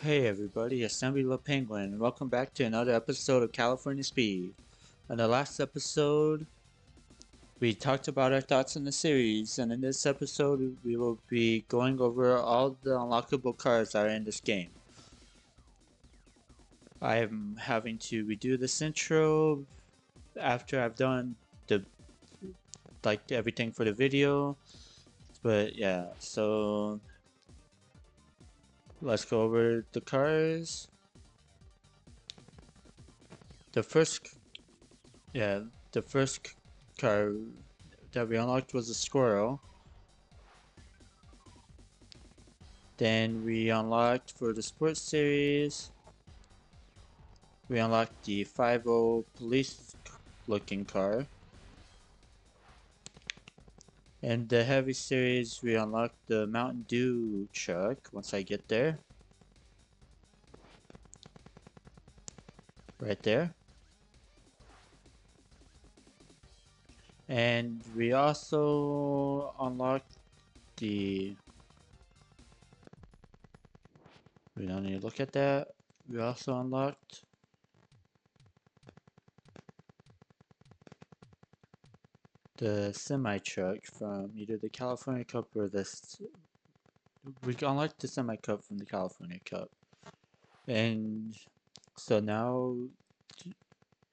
Hey everybody, Assembly the Penguin, and welcome back to another episode of California Speed. In the last episode, we talked about our thoughts on the series, and in this episode, we will be going over all the unlockable cars that are in this game. I'm having to redo this intro after I've done the everything for the video, but yeah, so let's go over the cars. The first Yeah, the first car that we unlocked was a squirrel. Then we unlocked for the sports series, we unlocked the 50 police looking car. And the heavy series, we unlocked the Mountain Dew truck once I get there. Right there. And we also unlocked the... We don't need to look at that. We also unlocked the semi truck from either the California Cup or this. We unlocked the semi cup from the California Cup, and so now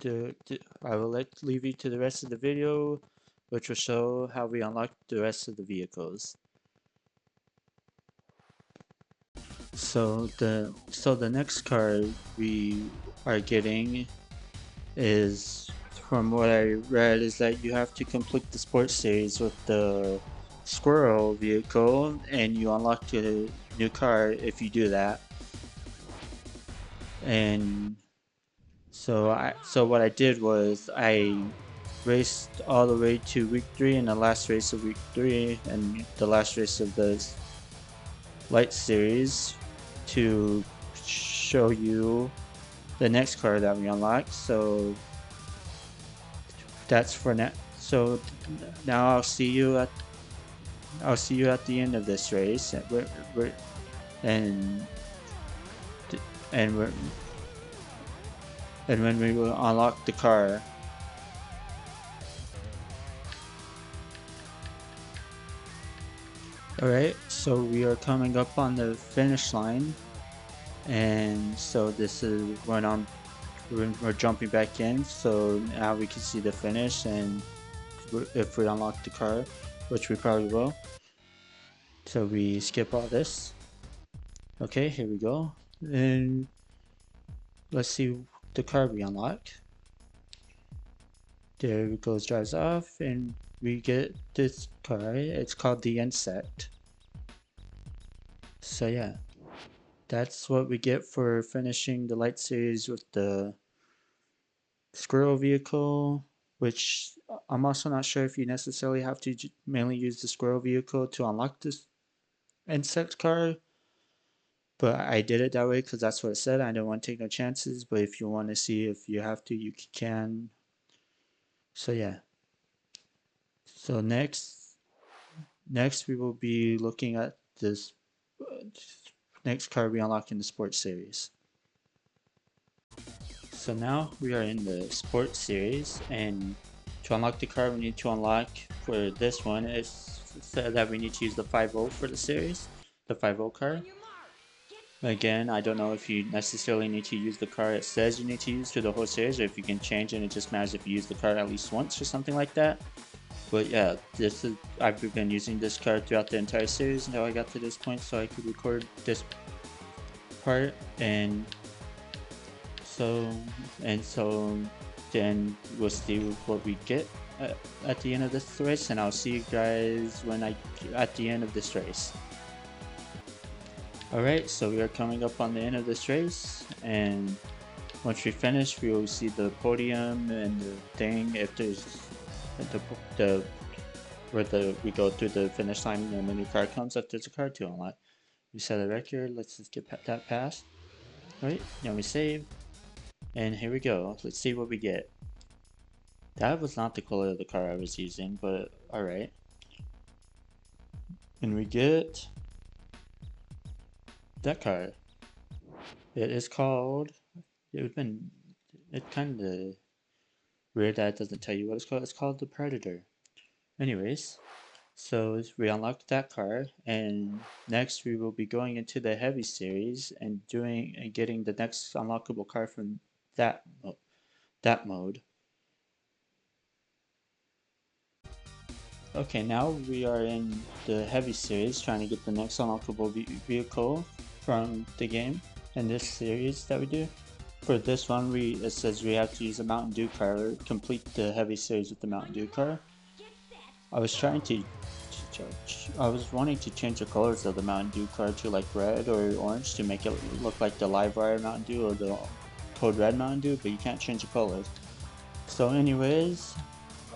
I will leave you to the rest of the video, which will show how we unlocked the rest of the vehicles. So the next card we are getting is, from what I read, is that you have to complete the sports series with the squirrel vehicle, and you unlock a new car if you do that. And so what I did was I raced all the way to week 3 and the last race of week 3 and the last race of the light series to show you the next car that we unlocked. So that's for now. So now I'll see you at the end of this race. And and we're, and when we will unlock the car. Alright, so we are coming up on the finish line, and so this is when we're jumping back in, so now we can see the finish, and if we unlock the car, which we probably will. So we skip all this. Okay, here we go, and let's see the car we unlock. There it goes, drives off, and we get this car. It's called the Insect. So yeah, that's what we get for finishing the light series with the squirrel vehicle, which I'm also not sure if you necessarily have to mainly use the squirrel vehicle to unlock this insect car, but I did it that way because that's what it said. I don't want to take no chances, but if you want to see if you have to, you can. So yeah. So next we will be looking at this next car we unlock in the sports series. So now we are in the sports series, and to unlock the car we need to unlock, for this one is that we need to use the 50 for the series, the 50 car. Again, I don't know if you necessarily need to use the car it says you need to use through the whole series, or if you can change it and it just matters if you use the car at least once or something like that. But yeah, I've been using this car throughout the entire series until I got to this point so I could record this part, and so then we'll see what we get at the end of this race, and I'll see you guys at the end of this race. Alright, so we are coming up on the end of this race, and once we finish we will see the podium and the thing, if there's we go through the finish line and the new car comes, if there's a car to unlock. We set a record, let's just get that passed. Alright, now we save. And here we go. Let's see what we get. That was not the color of the car I was using, but alright. And we get that car. It is called. It's been. It's kind of weird that it doesn't tell you what it's called. It's called the Predator. Anyways, so we unlocked that car, and next we will be going into the heavy series and doing and getting the next unlockable car from that that mode. Okay, now we are in the heavy series, trying to get the next unlockable vehicle from the game in this series that we do. For this one, it says we have to use a Mountain Dew car, complete the heavy series with the Mountain Dew car. I was trying to, I was wanting to change the colors of the Mountain Dew car to like red or orange to make it look like the Live Wire Mountain Dew or the Code Red Mountain Dew, but you can't change the colors. So anyways,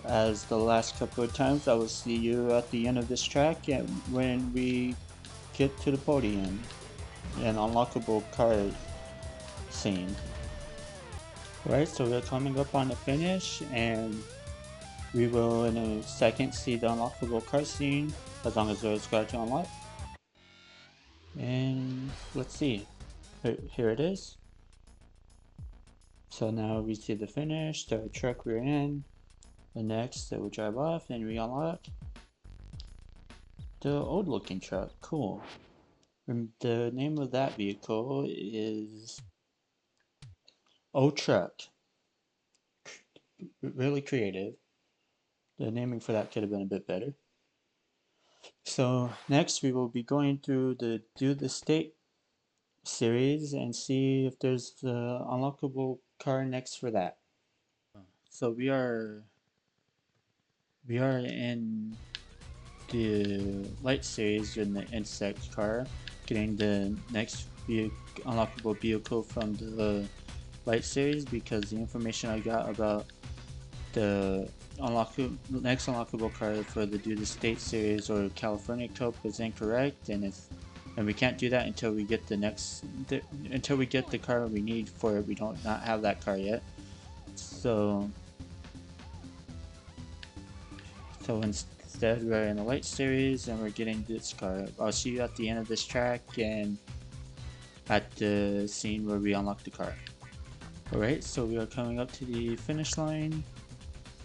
as the last couple of times, I will see you at the end of this track and when we get to the podium and unlockable car scene. Right, so we're coming up on the finish, and we will in a second see the unlockable car scene as long as there's car to unlock. And let's see, here it is. So now we see the finish, the truck we're in. The next, it will drive off and we unlock the old looking truck. Cool. The name of that vehicle is O Truck. Really creative. The naming for that could have been a bit better. So next we will be going through the Do the State series and see if there's the unlockable car next for that. So we are in the light series in the insect car, getting the next unlockable vehicle from the light series because the information I got about the next unlockable car for the Do the State series or California Cup is incorrect, and we can't do that until we get until we get the car we need for it. We don't not have that car yet, so instead we're in the light series and we're getting this car. I'll see you at the end of this track and at the scene where we unlock the car. Alright, so we are coming up to the finish line,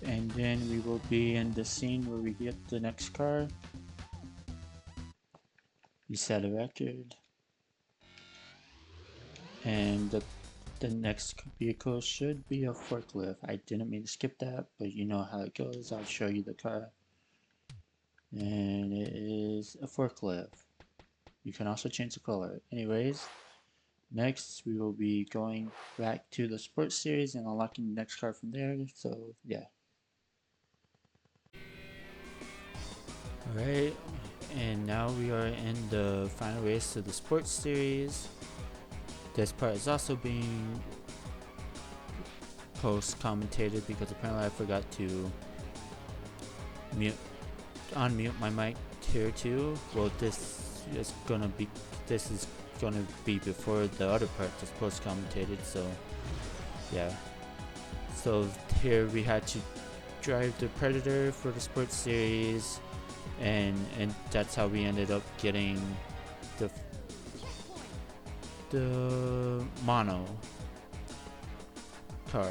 and then we will be in the scene where we get the next car. We set a record, and the next vehicle should be a forklift. I didn't mean to skip that, but you know how it goes. I'll show you the car. And it is a forklift. You can also change the color. Anyways, next we will be going back to the sports series and unlocking the next car from there. So yeah. Alright, and now we are in the final race of the sports series. This part is also being post commentated because apparently I forgot to unmute my mic here too. Well, this is gonna be before the other part that's post commentated, so yeah. So here we had to drive the Predator for the sports series, and that's how we ended up getting the mono car.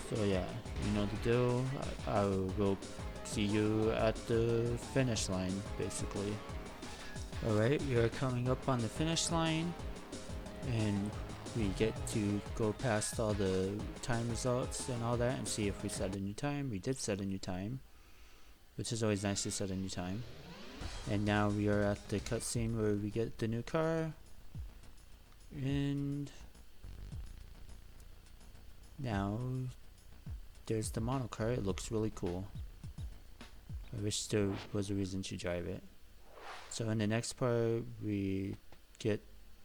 So yeah, you know the deal. I will see you at the finish line, basically. Alright, we are coming up on the finish line, and we get to go past all the time results and all that and see if we set a new time. We did set a new time, which is always nice to set a new time. And now we are at the cutscene where we get the new car, and now there's the mono car. It looks really cool. I wish there was a reason to drive it. So in the next part we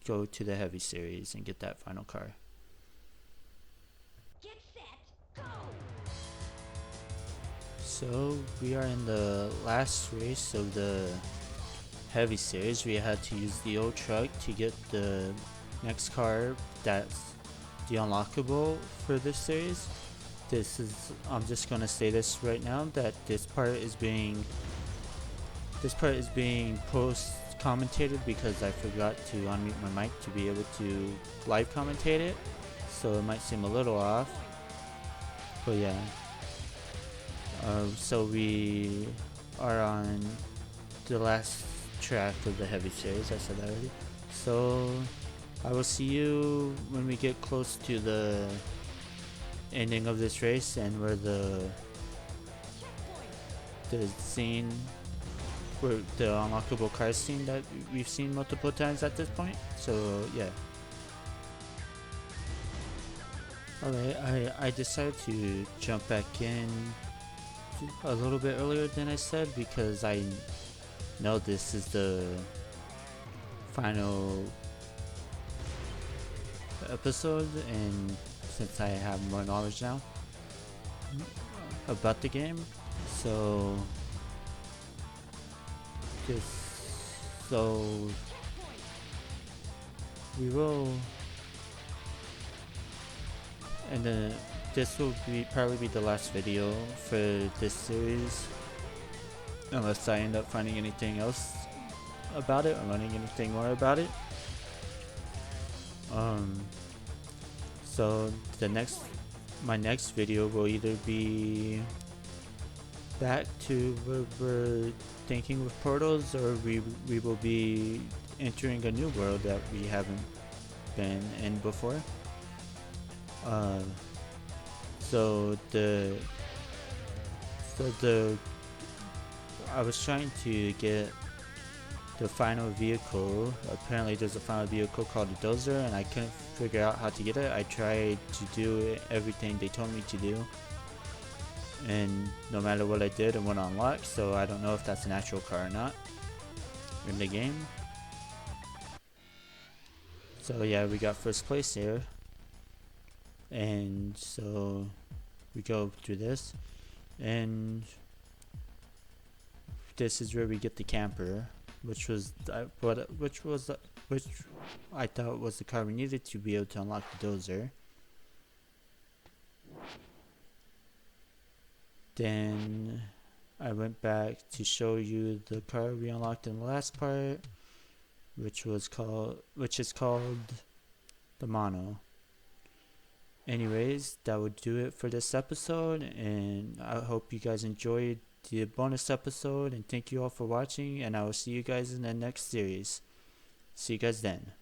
go to the heavy series and get that final car. Get set, go! So we are in the last race of the heavy series. We had to use the old truck to get the next car that's the unlockable for this series. I'm just gonna say this right now that this part is being post commentated because I forgot to unmute my mic to be able to live commentate it, so it might seem a little off. But yeah, so we are on the last track of the heavy series. I said that already. So I will see you when we get close to the ending of this race and where the scene, where the unlockable car scene that we've seen multiple times at this point. So yeah. Alright, I decided to jump back in a little bit earlier than I said because I know this is the final episode, and since I have more knowledge now about the game, so we will, and then this will probably be the last video for this series, unless I end up finding anything else about it or learning anything more about it. So my next video will either be back to where we're thinking with portals, or we will be entering a new world that we haven't been in before. I was trying to get the final vehicle. Apparently there's a final vehicle called a dozer, and I couldn't figure out how to get it. I tried to do everything they told me to do, and no matter what I did, it wouldn't unlock, so I don't know if that's an actual car or not in the game. So yeah, we got first place here, and so we go through this, and this is where we get the camper, which I thought was the car we needed to be able to unlock the dozer. Then I went back to show you the car we unlocked in the last part, which is called the Mono. Anyways, that would do it for this episode, and I hope you guys enjoyed the bonus episode, and thank you all for watching, and I will see you guys in the next series. See you guys then.